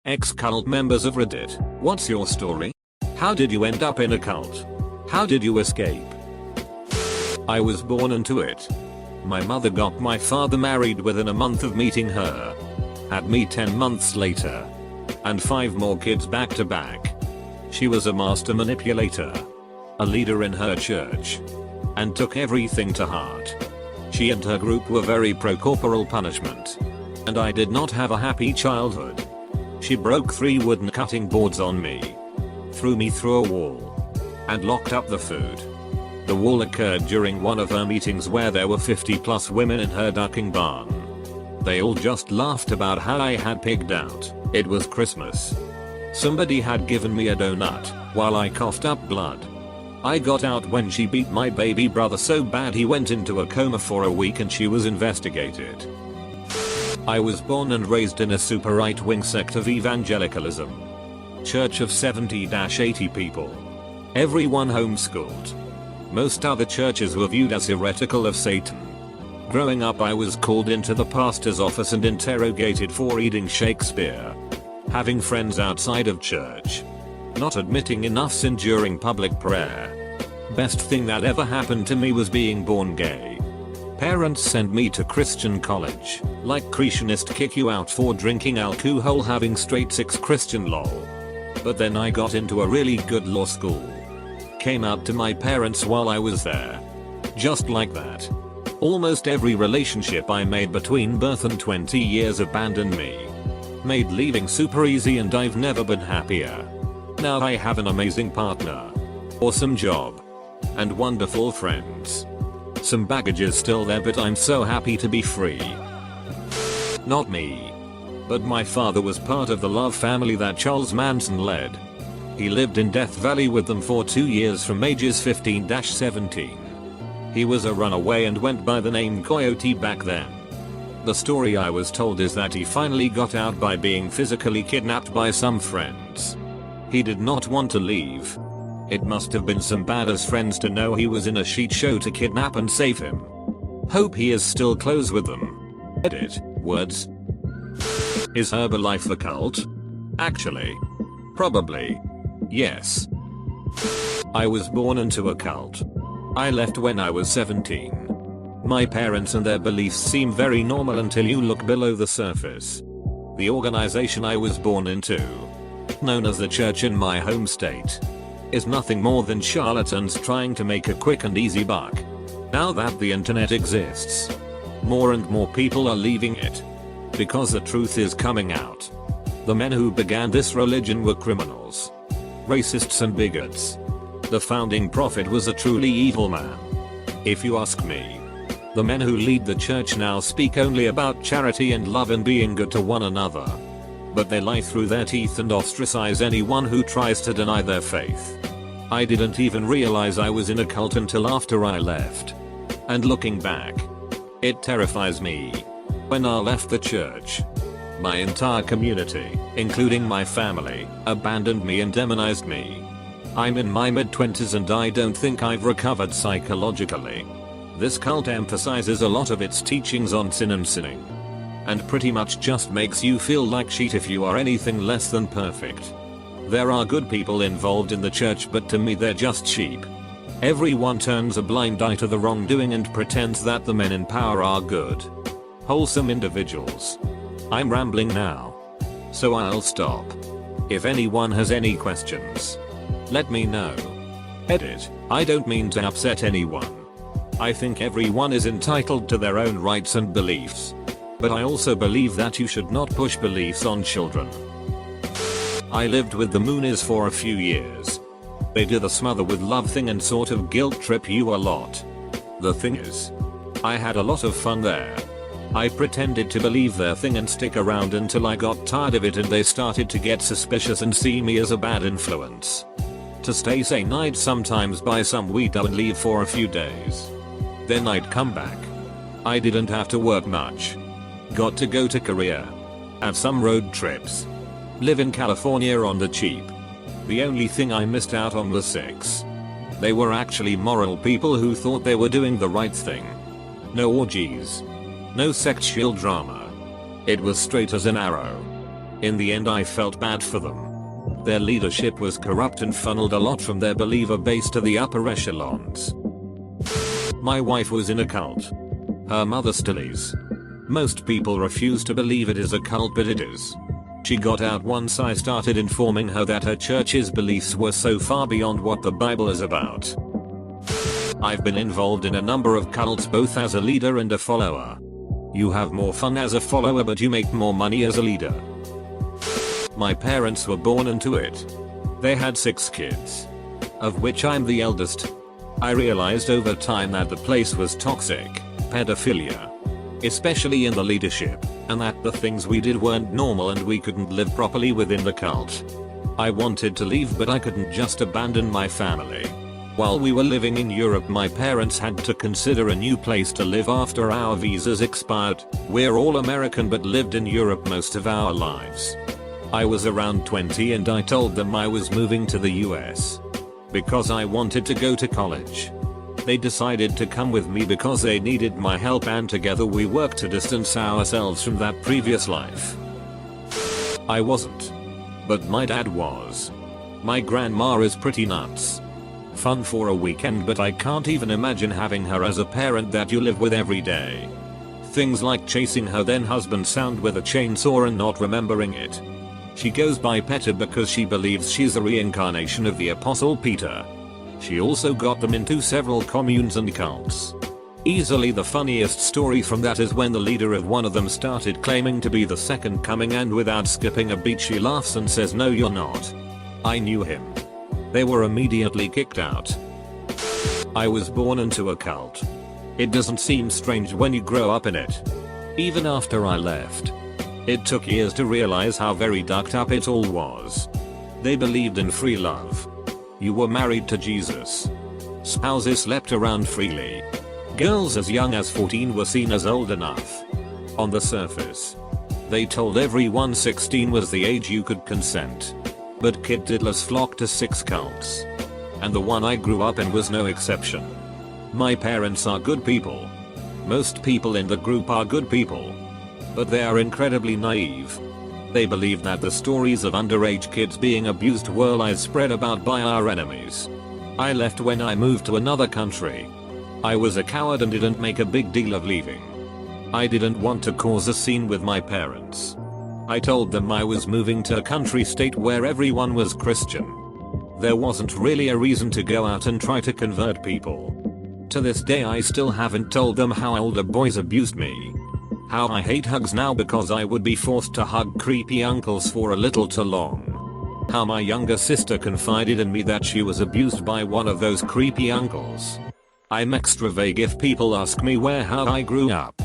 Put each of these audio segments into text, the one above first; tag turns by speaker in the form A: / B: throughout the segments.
A: Ex-cult members of Reddit, what's your story? How did you end up in a cult? How did you escape? I was born into it. My mother got my father married within a month of meeting her. Had me 10 months later. And 5 more kids back to back. She was a master manipulator. A leader in her church. And took everything to heart. She and her group were very pro-corporal punishment. And I did not have a happy childhood. She broke 3 wooden cutting boards on me. Threw me through a wall. And locked up the food. The wall occurred during one of her meetings where there were 50+ women in her ducking barn. They all just laughed about how I had pigged out. It was Christmas. Somebody had given me a donut while I coughed up blood. I got out when she beat my baby brother so bad he went into a coma for a week and she was investigated. I was born and raised in a super right-wing sect of evangelicalism. Church of 70-80 people. Everyone homeschooled. Most other churches were viewed as heretical of Satan. Growing up I was called into the pastor's office and interrogated for reading Shakespeare. Having friends outside of church. Not admitting enough sin during public prayer. Best thing that ever happened to me was being born gay. Parents sent me to Christian college. Like Creationist kick you out for drinking alcohol having straight 6 Christian lol. But then I got into a really good law school. Came out to my parents while I was there. Just like that. Almost every relationship I made between birth and 20 years abandoned me. Made leaving super easy and I've never been happier. Now I have an amazing partner. Awesome job. And wonderful friends. Some baggage is still there but I'm so happy to be free. Not me. But my father was part of the love family that Charles Manson led. He lived in Death Valley with them for 2 years from ages 15-17. He was a runaway and went by the name Coyote back then. The story I was told is that he finally got out by being physically kidnapped by some friends. He did not want to leave. It must have been some badass friends to know he was in a shit show to kidnap and save him. Hope he is still close with them. Edit. Words. Is Herbalife a cult? Actually. Probably. Yes. I was born into a cult. I left when I was 17. My parents and their beliefs seem very normal until you look below the surface. The organization I was born into, known as the church in my home state, is nothing more than charlatans trying to make a quick and easy buck. Now that the internet exists, more and more people are leaving it. Because the truth is coming out. The men who began this religion were criminals. Racists and bigots. The founding prophet was a truly evil man. If you ask me. The men who lead the church now speak only about charity and love and being good to one another. But they lie through their teeth and ostracize anyone who tries to deny their faith. I didn't even realize I was in a cult until after I left. And looking back, it terrifies me. When I left the church, my entire community, including my family, abandoned me and demonized me. I'm in my mid-20s and I don't think I've recovered psychologically. This cult emphasizes a lot of its teachings on sin and sinning. And pretty much just makes you feel like shit if you are anything less than perfect. There are good people involved in the church but to me they're just sheep. Everyone turns a blind eye to the wrongdoing and pretends that the men in power are good, wholesome individuals. I'm rambling now. So I'll stop. If anyone has any questions, let me know. Edit. I don't mean to upset anyone. I think everyone is entitled to their own rights and beliefs. But I also believe that you should not push beliefs on children. I lived with the Moonies for a few years. They do the smother with love thing and sort of guilt trip you a lot. The thing is, I had a lot of fun there. I pretended to believe their thing and stick around until I got tired of it and they started to get suspicious and see me as a bad influence. To stay sane I'd sometimes buy some weed and leave for a few days. Then I'd come back. I didn't have to work much. Got to go to Korea. Have some road trips. Live in California on the cheap. The only thing I missed out on was sex. They were actually moral people who thought they were doing the right thing. No orgies. No sexual drama. It was straight as an arrow. In the end I felt bad for them. Their leadership was corrupt and funneled a lot from their believer base to the upper echelons. My wife was in a cult. Her mother still is. Most people refuse to believe it is a cult, but it is. She got out once I started informing her that her church's beliefs were so far beyond what the Bible is about. I've been involved in a number of cults both as a leader and a follower. You have more fun as a follower, but you make more money as a leader. My parents were born into it. They had 6 kids, of which I'm the eldest. I realized over time that the place was toxic, pedophilia, especially in the leadership, and that the things we did weren't normal and we couldn't live properly within the cult. I wanted to leave, but I couldn't just abandon my family. While we were living in Europe, my parents had to consider a new place to live after our visas expired. We're all American but lived in Europe most of our lives. I was around 20 and I told them I was moving to the US because I wanted to go to college. They decided to come with me because they needed my help, and together we worked to distance ourselves from that previous life. I wasn't. But my dad was. My grandma is pretty nuts. Fun for a weekend, but I can't even imagine having her as a parent that you live with every day. Things like chasing her then husband sound with a chainsaw and not remembering it. She goes by Peter because she believes she's a reincarnation of the Apostle Peter. She also got them into several communes and cults. Easily the funniest story from that is when the leader of one of them started claiming to be the second coming, and without skipping a beat she laughs and says, "No, you're not. I knew him." They were immediately kicked out. I was born into a cult. It doesn't seem strange when you grow up in it. Even after I left, it took years to realize how very ducked up it all was. They believed in free love. You were married to Jesus. Spouses slept around freely. Girls as young as 14 were seen as old enough. On the surface, they told everyone 16 was the age you could consent. But kid diddlers flocked to 6 cults. And the one I grew up in was no exception. My parents are good people. Most people in the group are good people. But they are incredibly naive. They believe that the stories of underage kids being abused were lies spread about by our enemies. I left when I moved to another country. I was a coward and didn't make a big deal of leaving. I didn't want to cause a scene with my parents. I told them I was moving to a country state where everyone was Christian. There wasn't really a reason to go out and try to convert people. To this day I still haven't told them how older boys abused me. How I hate hugs now because I would be forced to hug creepy uncles for a little too long. How my younger sister confided in me that she was abused by one of those creepy uncles. I'm extra vague if people ask me how I grew up.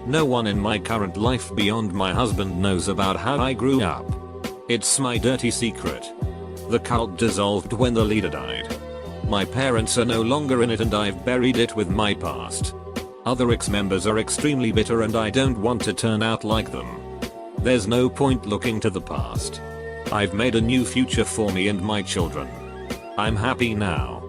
A: No one in my current life beyond my husband knows about how I grew up. It's my dirty secret. The cult dissolved when the leader died. My parents are no longer in it and I've buried it with my past. Other ex-members are extremely bitter and I don't want to turn out like them. There's no point looking to the past. I've made a new future for me and my children. I'm happy now.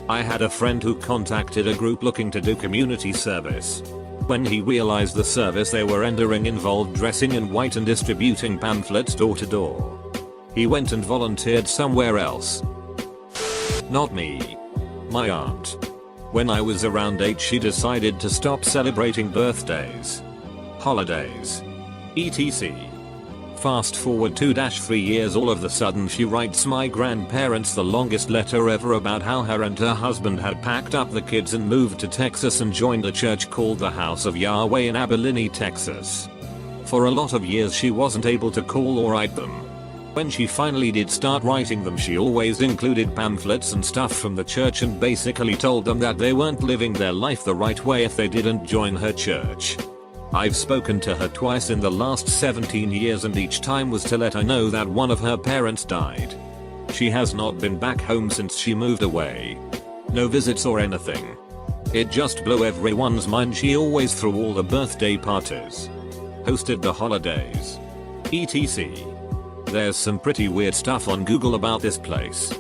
A: I had a friend who contacted a group looking to do community service. When he realized the service they were entering involved dressing in white and distributing pamphlets door to door, he went and volunteered somewhere else. Not me. My aunt. When I was around 8 she decided to stop celebrating birthdays, holidays, etc. Fast forward 2-3 years, all of a sudden she writes my grandparents the longest letter ever about how her and her husband had packed up the kids and moved to Texas and joined a church called the House of Yahweh in Abilene, Texas. For a lot of years she wasn't able to call or write them. When she finally did start writing them, she always included pamphlets and stuff from the church and basically told them that they weren't living their life the right way if they didn't join her church. I've spoken to her twice in the last 17 years and each time was to let her know that one of her parents died. She has not been back home since she moved away. No visits or anything. It just blew everyone's mind. She always threw all the birthday parties, hosted the holidays, etc. There's some pretty weird stuff on Google about this place.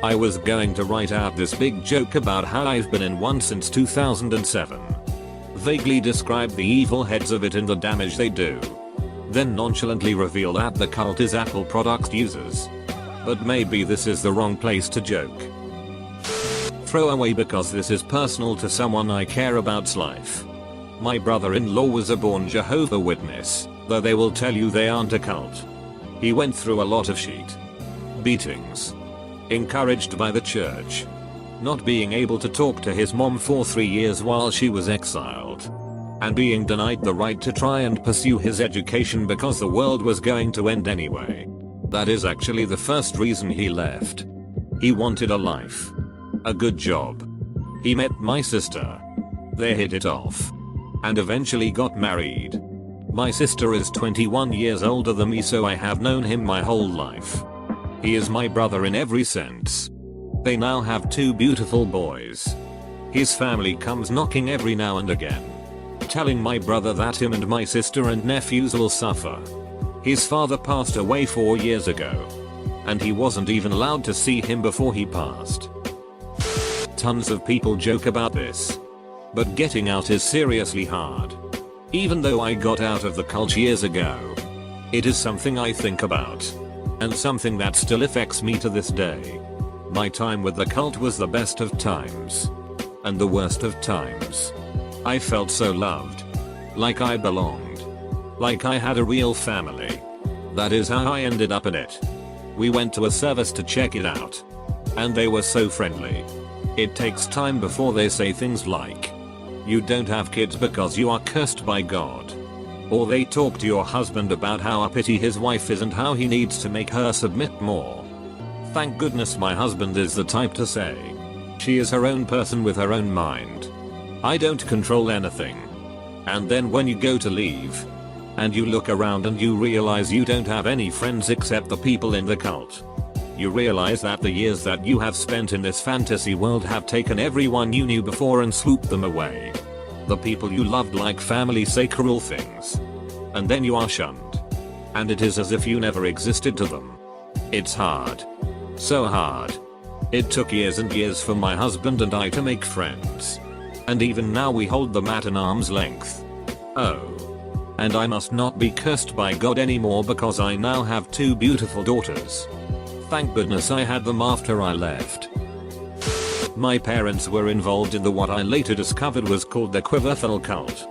A: I was going to write out this big joke about how I've been in one since 2007. Vaguely describe the evil heads of it and the damage they do. then nonchalantly reveal that the cult is Apple product users. But maybe this is the wrong place to joke. Throw away because this is personal to someone I care about's life. My brother-in-law was a born Jehovah's Witness, though they will tell you they aren't a cult. He went through a lot of shit. Beatings. Encouraged by the church. Not being able to talk to his mom for 3 years while she was exiled. And being denied the right to try and pursue his education because the world was going to end anyway. That is actually the first reason he left. He wanted a life. A good job. He met my sister. They hit it off. And eventually got married. My sister is 21 years older than me, so I have known him my whole life. He is my brother in every sense. They now have 2 beautiful boys. His family comes knocking every now and again, telling my brother that him and my sister and nephews will suffer. His father passed away 4 years ago, and he wasn't even allowed to see him before he passed. Tons of people joke about this, but getting out is seriously hard. Even though I got out of the cult years ago, it is something I think about, and something that still affects me to this day. My time with the cult was the best of times, and the worst of times. I felt so loved. Like I belonged. Like I had a real family. That is how I ended up in it. We went to a service to check it out, and they were so friendly. It takes time before they say things like, "You don't have kids because you are cursed by God." Or they talk to your husband about how uppity his wife is and how he needs to make her submit more. Thank goodness my husband is the type to say, "She is her own person with her own mind. I don't control anything." And then when you go to leave, and you look around and you realize you don't have any friends except the people in the cult. You realize that the years that you have spent in this fantasy world have taken everyone you knew before and swooped them away. The people you loved like family say cruel things. And then you are shunned. And it is as if you never existed to them. It's hard. So hard. It took years and years for my husband and I to make friends. And even now we hold them at an arm's length. Oh. And I must not be cursed by God anymore because I now have 2 beautiful daughters. Thank goodness I had them after I left. My parents were involved in what I later discovered was called the Quiverful cult.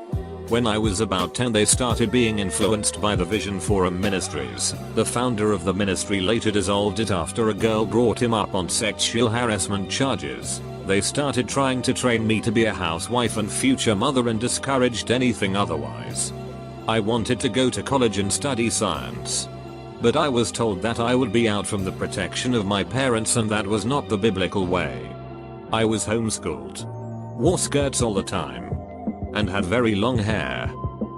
A: When I was about 10 they started being influenced by the Vision Forum Ministries. The founder of the ministry later dissolved it after a girl brought him up on sexual harassment charges. They started trying to train me to be a housewife and future mother and discouraged anything otherwise. I wanted to go to college and study science. But I was told that I would be out from the protection of my parents and that was not the biblical way. I was homeschooled. Wore skirts all the time. And had very long hair.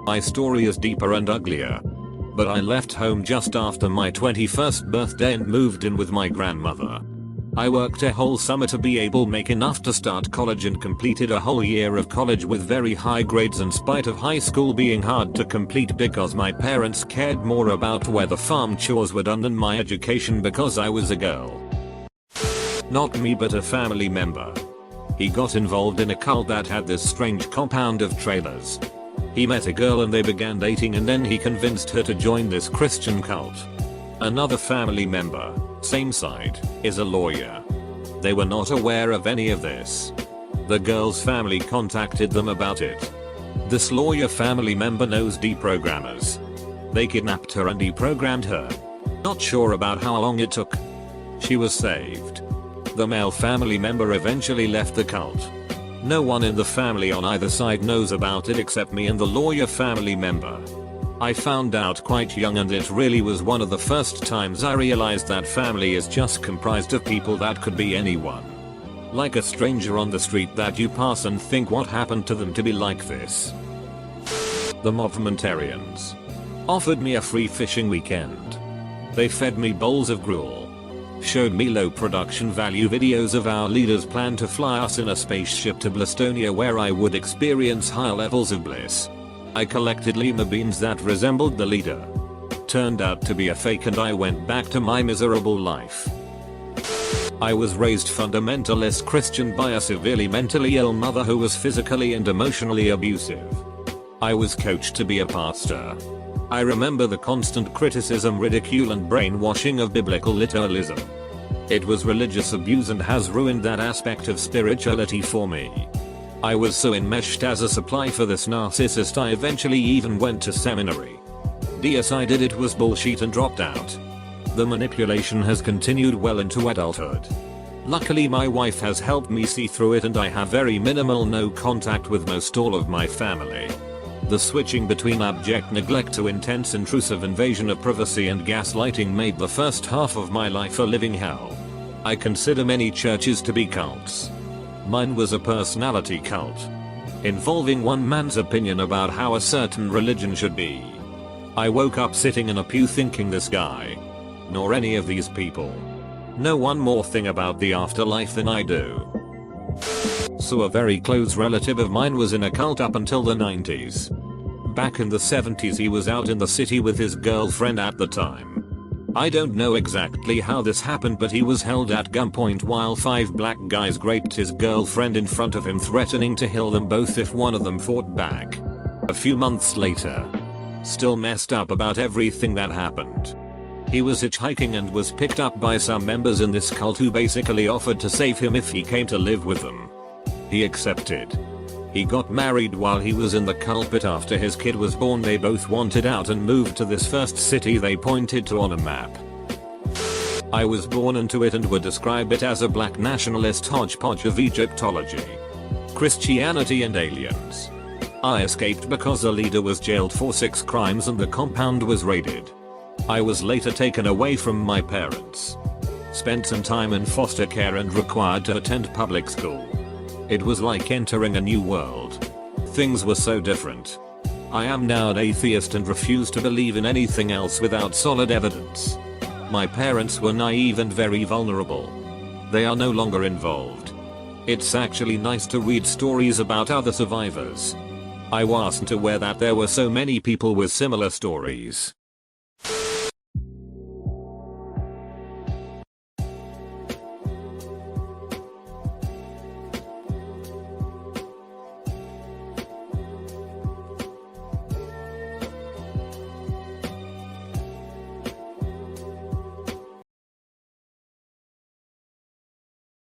A: My story is deeper and uglier. But I left home just after my 21st birthday and moved in with my grandmother. I worked a whole summer to be able to make enough to start college and completed a whole year of college with very high grades in spite of high school being hard to complete because my parents cared more about where the farm chores were done than my education because I was a girl. Not me but a family member. He got involved in a cult that had this strange compound of trailers. He met a girl and they began dating and then he convinced her to join this Christian cult. Another family member, same side, is a lawyer. They were not aware of any of this. The girl's family contacted them about it. This lawyer family member knows deprogrammers. They kidnapped her and deprogrammed her. Not sure about how long it took. She was saved. The male family member eventually left the cult. No one in the family on either side knows about it except me and the lawyer family member. I found out quite young and it really was one of the first times I realized that family is just comprised of people that could be anyone. Like a stranger on the street that you pass and think what happened to them to be like this. The Movementarians offered me a free fishing weekend. They fed me bowls of gruel. Showed me low production value videos of our leader's plan to fly us in a spaceship to Blastonia where I would experience high levels of bliss. I collected lima beans that resembled the leader. Turned out to be a fake and I went back to my miserable life. I was raised fundamentalist Christian by a severely mentally ill mother who was physically and emotionally abusive. I was coached to be a pastor. I remember the constant criticism, ridicule and brainwashing of biblical literalism. It was religious abuse and has ruined that aspect of spirituality for me. I was so enmeshed as a supply for this narcissist I eventually even went to seminary. Decided it was bullshit and dropped out. The manipulation has continued well into adulthood. Luckily my wife has helped me see through it and I have very minimal no contact with most all of my family. The switching between abject neglect to intense intrusive invasion of privacy and gaslighting made the first half of my life a living hell. I consider many churches to be cults. Mine was a personality cult, involving one man's opinion about how a certain religion should be. I woke up sitting in a pew thinking this guy, nor any of these people, know one more thing about the afterlife than I do. So a very close relative of mine was in a cult up until the 90s. Back in the 70s he was out in the city with his girlfriend at the time. I don't know exactly how this happened, but he was held at gunpoint while 5 black guys raped his girlfriend in front of him, threatening to kill them both if one of them fought back. A few months later, still messed up about everything that happened, he was hitchhiking and was picked up by some members in this cult who basically offered to save him if he came to live with them. He accepted. He got married while he was in the cult, but after his kid was born they both wanted out and moved to this first city they pointed to on a map. I was born into it and would describe it as a black nationalist hodgepodge of Egyptology, Christianity and aliens. I escaped because the leader was jailed for 6 crimes and the compound was raided. I was later taken away from my parents, spent some time in foster care and required to attend public school. It was like entering a new world. Things were so different. I am now an atheist and refuse to believe in anything else without solid evidence. My parents were naive and very vulnerable. They are no longer involved. It's actually nice to read stories about other survivors. I wasn't aware that there were so many people with similar stories.